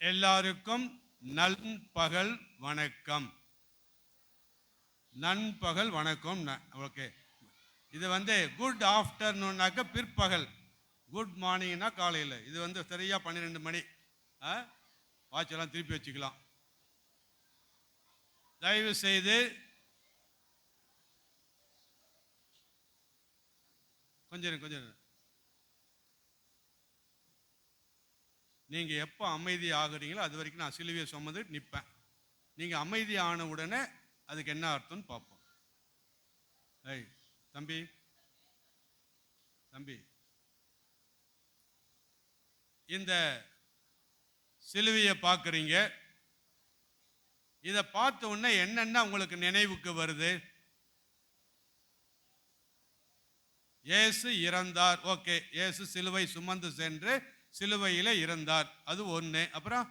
எல்லாருக்கும் நண்பகல் வணக்கம். நண்பகல் வணக்கம். ஓகே, இது குட் ஆஃப்டர்நூன்னாக்க பிற்பகல், குட் மார்னிங்னா காலையில். இது சரியா 12 மணி. வாட்செல்லாம் திருப்பி வச்சுக்கலாம். தயவு செய்து கொஞ்சம் நீங்கள் எப்போ அமைதி ஆகுறீங்களோ அது வரைக்கும் நான் சிலுவையை சுமந்து நிற்பேன். நீங்கள் அமைதி ஆன உடனே அதுக்கு என்ன அர்த்தம்னு பார்ப்போம். ஏய் தம்பி, இந்த சிலுவையை பார்க்குறீங்க. இதை பார்த்த உடனே என்னென்ன உங்களுக்கு நினைவுக்கு வருது? இயேசு இறந்தார். ஓகே, இயேசு சிலுவை சுமந்து சென்று சிலுவையில் இறந்தார், அது ஒன்று. அப்புறம்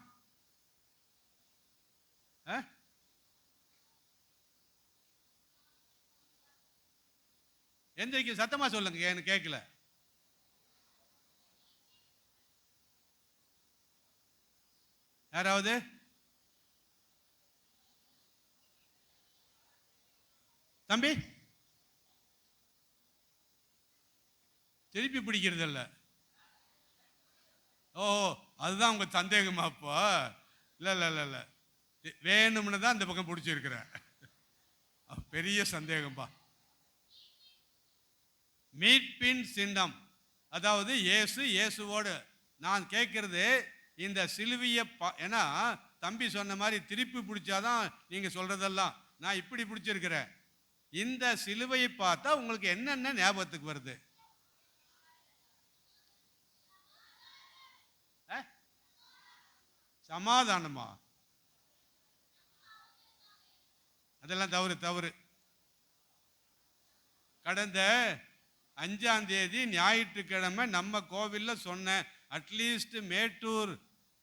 எந்திரிக்க சத்தமா சொல்லுங்க, எனக்கு கேட்கல. யாராவது தம்பி திருப்பி பிடிக்கிறது இல்லை. ஓ, அதுதான் உங்க சந்தேகமா? அப்போ இல்லை, வேணும்னு தான் இந்த பக்கம் பிடிச்சிருக்கிற. பெரிய சந்தேகம்பா. மீட்பின் சின்னம், அதாவது இயேசுவோடு. நான் கேட்கறது இந்த சிலுவையை ஏன்னா தம்பி சொன்ன மாதிரி திருப்பி பிடிச்சாதான் நீங்க சொல்றதெல்லாம். நான் இப்படி பிடிச்சிருக்கிறேன். இந்த சிலுவையை பார்த்தா உங்களுக்கு என்னென்ன ஞாபகத்துக்கு வருது? சமாதானமா? அதெல்லாம் தவறு. கடந்த 5ஆம் தேதி ஞாயிற்றுக்கிழமை நம்ம கோவிலில் சொன்னேன், அட்லீஸ்ட் மேட்டூர்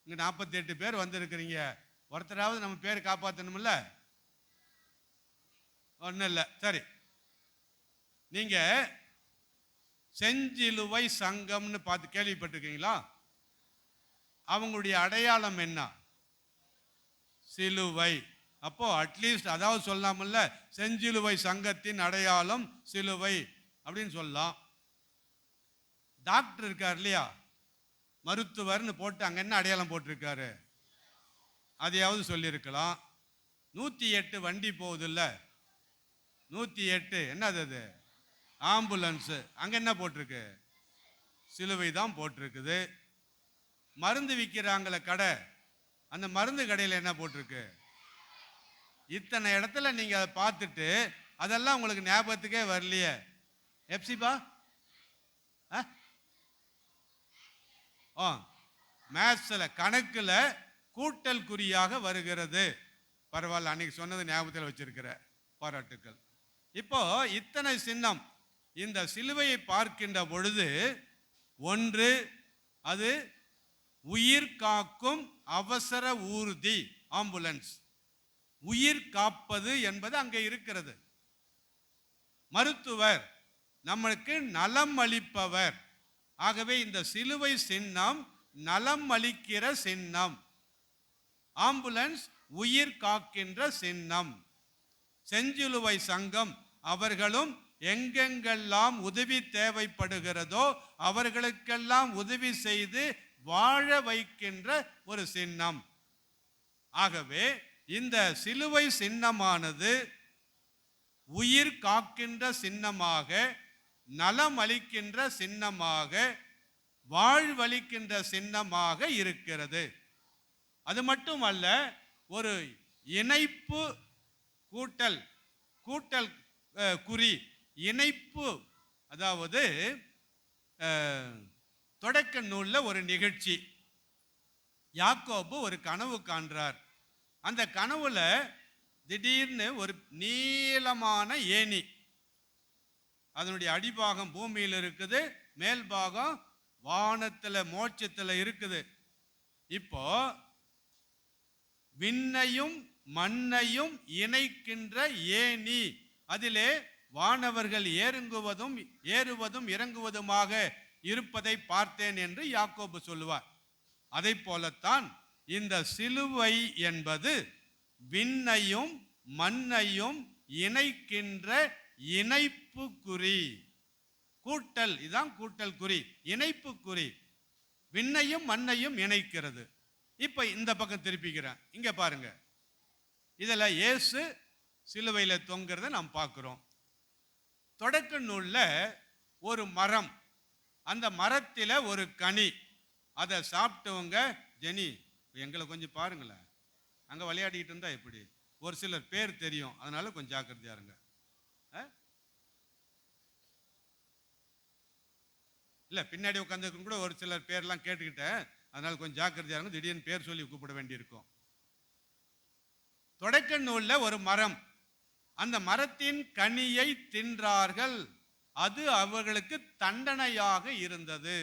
இங்கே 48 பேர் வந்திருக்கிறீங்க, ஒருத்தராவது நம்ம பேர் காப்பாற்றணும்ல. ஒன்றும் இல்லை, சரி. நீங்கள் செஞ்சிலுவை சங்கம்னு பார்த்து கேள்விப்பட்டிருக்கீங்களா? அவங்களுடைய அடையாளம் என்ன? சிலுவை. அப்போ அட்லீஸ்ட் அதாவது சொல்லாமல்ல, செஞ்சிலுவை சங்கத்தின் அடையாளம் சிலுவை அப்படின்னு சொல்லலாம். டாக்டர் இருக்கார் இல்லையா, மருத்துவர்னு போட்டு அங்கே என்ன அடையாளம் போட்டிருக்காரு, அதையாவது சொல்லியிருக்கலாம். 108 வண்டி போகுது இல்லை, 108 என்னது அது? ஆம்புலன்ஸு. அங்கே என்ன போட்டிருக்கு? சிலுவை தான் போட்டிருக்குது. மருந்து விற்கிறாங்கள கடை, அந்த மருந்து கடையில் என்ன போட்டிருக்கு? இத்தனை இடத்துல நீங்க அதை பார்த்துட்டு அதெல்லாம் உங்களுக்கு ஞாபகத்துக்கே வரலையே. எப்சிபா மேத்ஸ்ல கணக்குல கூட்டல் குறியாக வருகிறது. பரவாயில்ல, அன்னைக்கு சொன்னது ஞாபகத்தில் வச்சிருக்கிற, பாராட்டுக்கள். இப்போ இத்தனை சின்னம் இந்த சிலுவையை பார்க்கின்ற பொழுது, ஒன்று அது உயிர் காக்கும் அவசர ஊர்தி, ஆம்புலன்ஸ். உயிர் காப்பது என்பது அங்கே இருக்கிறது. மருத்துவர், நம்மளுக்கு நலம் அளிப்பவர். ஆகவே இந்த சிலுவை சின்னம் நலம் அளிக்கிற சின்னம். ஆம்புலன்ஸ் உயிர் காக்கின்ற சின்னம். செஞ்சிலுவை சங்கம் அவர்களும் எங்கெங்கெல்லாம் உதவி தேவைப்படுகிறதோ அவர்களுக்கெல்லாம் உதவி செய்து வாழ வைக்கின்ற ஒரு சின்னம். ஆகவே இந்த சிலுவை சின்னமானது உயிர் காக்கின்ற சின்னமாக, நலம் அளிக்கின்ற சின்னமாக, வாழ்வளிக்கின்ற சின்னமாக இருக்கிறது. அது மட்டுமல்ல, ஒரு இணைப்பு கூட்டல் குறி, இணைப்பு. அதாவது தொடக்க நூலில் ஒரு நிகழ்ச்சி, யாக்கோபு ஒரு கனவு காண்றார். அந்த கனவுல திடீர்னு ஒரு நீளமான ஏணி, அதனுடைய அடிபாகம் பூமியில் இருக்குது, மேல் பாகம் வானத்தில் மோட்சத்தில் இருக்குது. இப்போ விண்ணையும் மண்ணையும் இணைக்கின்ற ஏணி, அதிலே வானவர்கள் ஏறுவதும் இறங்குவதுமாக இருப்பதை பார்த்தேன் என்று யாக்கோபு சொல்லுவார். அதை போலத்தான் இந்த சிலுவை என்பது விண்ணையும் மண்ணையும் இணைக்கின்ற இணைப்பு குறி. கூட்டல், இதான் கூட்டல் குறி, இணைப்பு குறி. விண்ணையும் மண்ணையும் இணைக்கிறது. இப்ப இந்த பக்கம் திருப்பிக்கிறேன். இங்க பாருங்க, இதுல இயேசு சிலுவையில தொங்குறத நாம் பார்க்கிறோம். தொடக்க நூல்ல ஒரு மரம், அந்த மரத்தில் ஒரு கனி, அதை சாப்பிட்டவங்க, ஜெனி எங்களை கொஞ்சம் பாருங்களேன், அங்கே விளையாடிட்டு இருந்தா எப்படி, ஒரு சிலர் பேர் தெரியும், அதனால கொஞ்சம் ஜாக்கிரதையா இருங்க. இல்லை, பின்னாடி உட்காந்துருக்கும் கூட ஒரு சிலர் பேர்லாம் கேட்டுக்கிட்டேன், அதனால கொஞ்சம் ஜாக்கிரதையா இருங்க, திடீர்னு பேர் சொல்லி கூப்பிட வேண்டியிருக்கும். தொடக்க நூல்ல ஒரு மரம், அந்த மரத்தின் கனியை தின்றார்கள், அது அவர்களுக்கு தண்டனையாக இருந்தது.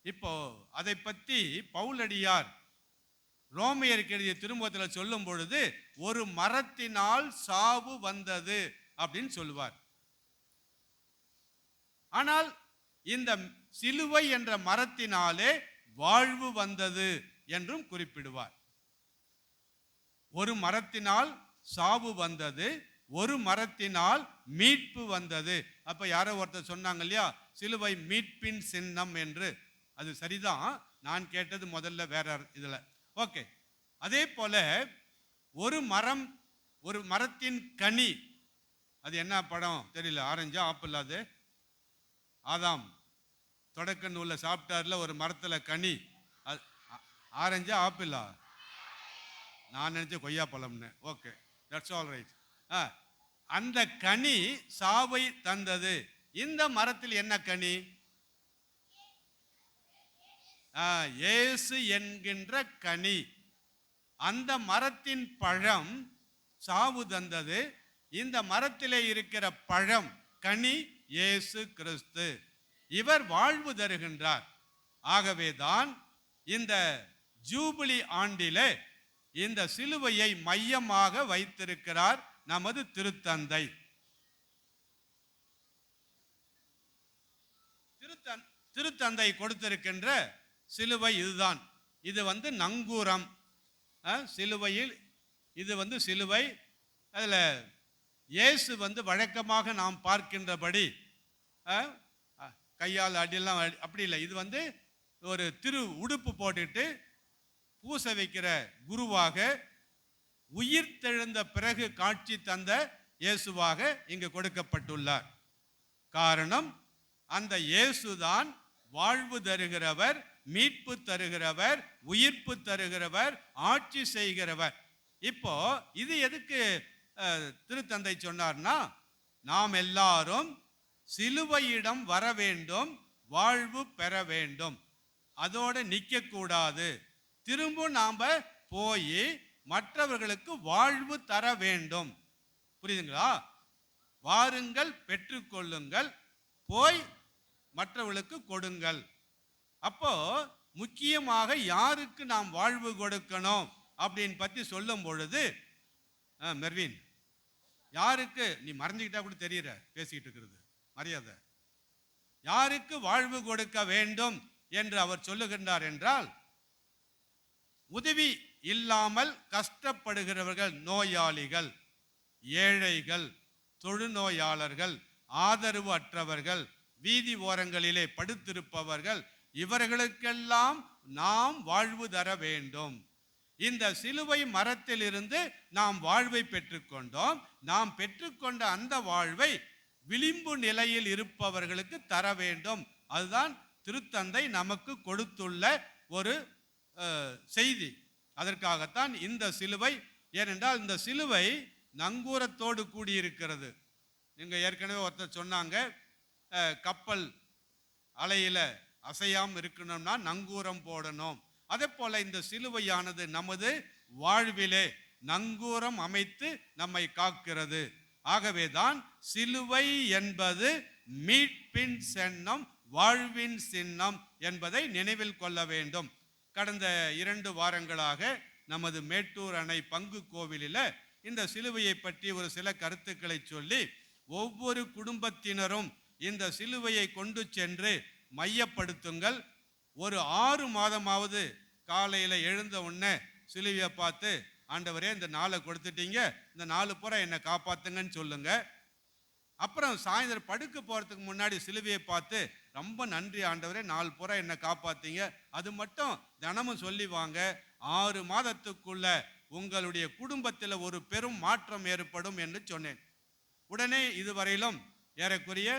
இப்போ அதை பற்றி பவுலடியார் ரோமையருக்கு எழுதிய திருமுகத்தில் சொல்லும் பொழுது ஒரு மரத்தினால் சாவு வந்தது அப்படின்னு சொல்லுவார். ஆனால் இந்த சிலுவை என்ற மரத்தினாலே வாழ்வு வந்தது என்றும் குறிப்பிடுவார். ஒரு மரத்தினால் சாவு வந்தது, ஒரு மரத்தினால் மீட்பு வந்தது. அப்ப யாரோ ஒருத்தர் சொன்னாங்க இல்லையா, சிலுவை மீட்பின் சின்னம் என்று. அது சரிதான், நான் கேட்டது முதல்ல வேற இதுல. ஓகே, அதே போல ஒரு மரம், ஒரு மரத்தின் கனி, அது என்ன படம் தெரியல, ஆரஞ்சா ஆப்பிள், அது ஆதாம் தொடக்க நூல்ல சாப்பிட்டார்ல ஒரு மரத்துல கனி, ஆரஞ்சா ஆப்பிளா, நான் நினைச்ச கொய்யா பழம்னு. Okay, that's all right. அந்த கனி சாவை தந்தது. இந்த மரத்தில் என்ன கனி? இயேசு என்கின்ற கனி. அந்த மரத்தின் பழம் சாவு தந்தது, இந்த மரத்திலே இருக்கிற பழம் கனி இயேசு கிறிஸ்து. இவர் வாழ்வு தருகின்றார். ஆகவேதான் இந்த ஜூபிலி ஆண்டிலே இந்த சிலுவையை மையமாக வைத்திருக்கிறார் நமது திருத்தந்தை. திருத்தந்தை கொடுத்திருக்கின்ற சிலுவை இதுதான். இது நங்கூரம் சிலுவையில், இது சிலுவை. அதில் இயேசு வழக்கமாக நாம் பார்க்கின்றபடி கையால் அடியெல்லாம் அப்படி இல்லை. இது ஒரு திரு உடுப்பு போட்டுட்டு பூச வைக்கிற குருவாக, உயிர் தெழுந்த பிறகு காட்சி தந்த இயேசுவாக இங்கு கொடுக்கப்பட்டுள்ளார். காரணம், அந்த இயேசுதான் வாழ்வு தருகிறவர், மீட்பு தருகிறவர், உயிர்ப்பு தருகிறவர், ஆட்சி செய்கிறவர். இப்போ இது எதுக்கு திருத்தந்தை சொன்னார்னா, நாம் எல்லாரும் சிலுவையிடம் வர வேண்டும், வாழ்வு பெற வேண்டும். அதோட நிற்க கூடாது, திரும்ப நாம போய் மற்றவர்களுக்கு வாழ்வு தர வேண்டும். புரியுதுங்களா? வாருங்கள், பெற்றுக்கொள்ளுங்கள், போய் மற்றவர்களுக்கு கொடுங்கள். அப்போ முக்கியமாக யாருக்கு நாம் வாழ்வு கொடுக்கணும் அப்படின்னு பற்றி சொல்லும் பொழுது, மெர்வின், யாருக்கு, நீ மறைஞ்சிக்கிட்டா கூட தெரியற பேசிக்கிட்டு இருக்கிறது, மரியாதை, யாருக்கு வாழ்வு கொடுக்க வேண்டும் என்று அவர் சொல்லுகின்றார் என்றால், உதவி இல்லாமல் கஷ்டப்படுகிறவர்கள், நோயாளிகள், ஏழைகள், தொழுநோயாளர்கள், ஆதரவு அற்றவர்கள், வீதி ஓரங்களிலே படுத்திருப்பவர்கள், இவர்களுக்கெல்லாம் நாம் வாழ்வு தர வேண்டும். இந்த சிலுவை மரத்தில் இருந்து நாம் வாழ்வை பெற்றுக்கொண்டோம். நாம் பெற்றுக்கொண்ட அந்த வாழ்வை விளிம்பு நிலையில் இருப்பவர்களுக்கு தர வேண்டும். அதுதான் திருத்தந்தை நமக்கு கொடுத்துள்ள ஒரு செய்தி. அதற்காகத்தான் இந்த சிலுவை. ஏனென்றால் இந்த சிலுவை நங்கூரத்தோடு கூடியிருக்கிறது. நீங்க ஏற்கனவே ஒருத்தர் சொன்னாங்க, கப்பல் அலையில அசையாம இருக்கணும்னா நங்கூரம் போடணும். அதே போல இந்த சிலுவையானது நமது வாழ்விலே நங்கூரம் அமைத்து நம்மை காக்கிறது. ஆகவேதான் சிலுவை என்பது மீட்பின் சின்னம், வாழ்வின் சின்னம் என்பதை நினைவில் கொள்ள வேண்டும். கடந்த 2 வாரங்களாக நமது மேட்டூர் அணை பங்கு கோவிலில் இந்த சிலுவையை பற்றி ஒரு சில கருத்துக்களை சொல்லி, ஒவ்வொரு குடும்பத்தினரும் இந்த சிலுவையை கொண்டு சென்று மையப்படுத்துங்கள், ஒரு 6 மாதமாவது காலையில் எழுந்த உடனே சிலுவையை பார்த்து, ஆண்டவரே இந்த நாளை கொடுத்துட்டீங்க, இந்த நாலு பூரா என்னை காப்பாத்துங்கன்னு சொல்லுங்க. அப்புறம் சாயந்தரம் படுக்க போகிறதுக்கு முன்னாடி சிலுவையை பார்த்து, ரொம்ப நன்றி ஆண்டவரே, நாலு பூரா என்னை காப்பாத்தீங்க, அது மட்டும் தினமும் சொல்லி வாங்க. 6 மாதத்துக்குள்ள உங்களுடைய குடும்பத்தில் ஒரு பெரும் மாற்றம் ஏற்படும் என்று சொன்னேன். உடனே இதுவரையிலும் ஏறக்குறைய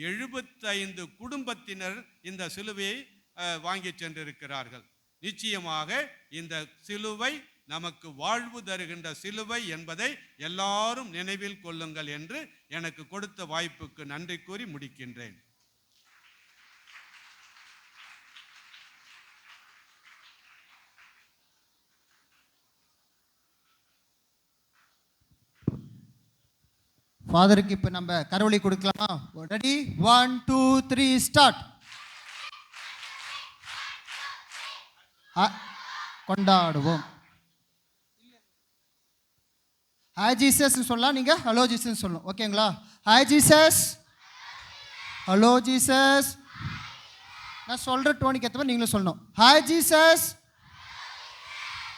75 குடும்பத்தினர் இந்த சிலுவையை வாங்கி சென்றிருக்கிறார்கள். நிச்சயமாக இந்த சிலுவை நமக்கு வாழ்வு தருகின்ற சிலுவை என்பதை எல்லாரும் நினைவில் கொள்ளுங்கள் என்று எனக்கு கொடுத்த வாய்ப்புக்கு நன்றி கூறி முடிக்கின்றேன். ஃபாதருக்கு இப்போ நம்ம கரவொலி கொடுக்கலாமா? Ready, 1 2 3 start. கொண்டாடுவோம். ஹாய் ஜீசஸ் சொல்லலாம், நீங்க ஹலோ ஜீசஸ் சொல்லணும். ஓகேங்களா? Hi Jesus, hello Jesus. நான் சொல்ற டோனுக்கு ஏற்ற மாதிரி நீங்களும் சொல்லணும். Hi Jesus,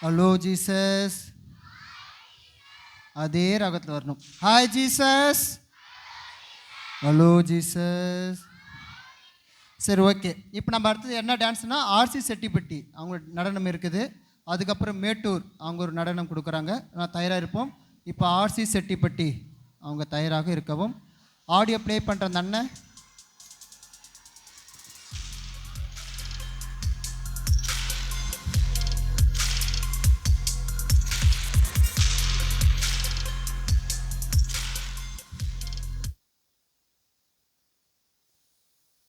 hello Jesus. அதே ராகத்தில் வரணும். Hi Jesus, hello Jesus. சரி, ஓகே. இப்போ நம்ம அடுத்தது என்ன டான்ஸ்னா, ஆர்சி செட்டிப்பட்டி அவங்க நடனம் இருக்குது. அதுக்கப்புறம் மேட்டூர் அவங்க ஒரு நடனம் கொடுக்குறாங்க. நான் தயாராக இருப்போம். இப்போ ஆர்சி செட்டிப்பட்டி அவங்க தயாராக இருக்கவும். ஆடியோ ப்ளே பண்ணுற அந்த அண்ணன்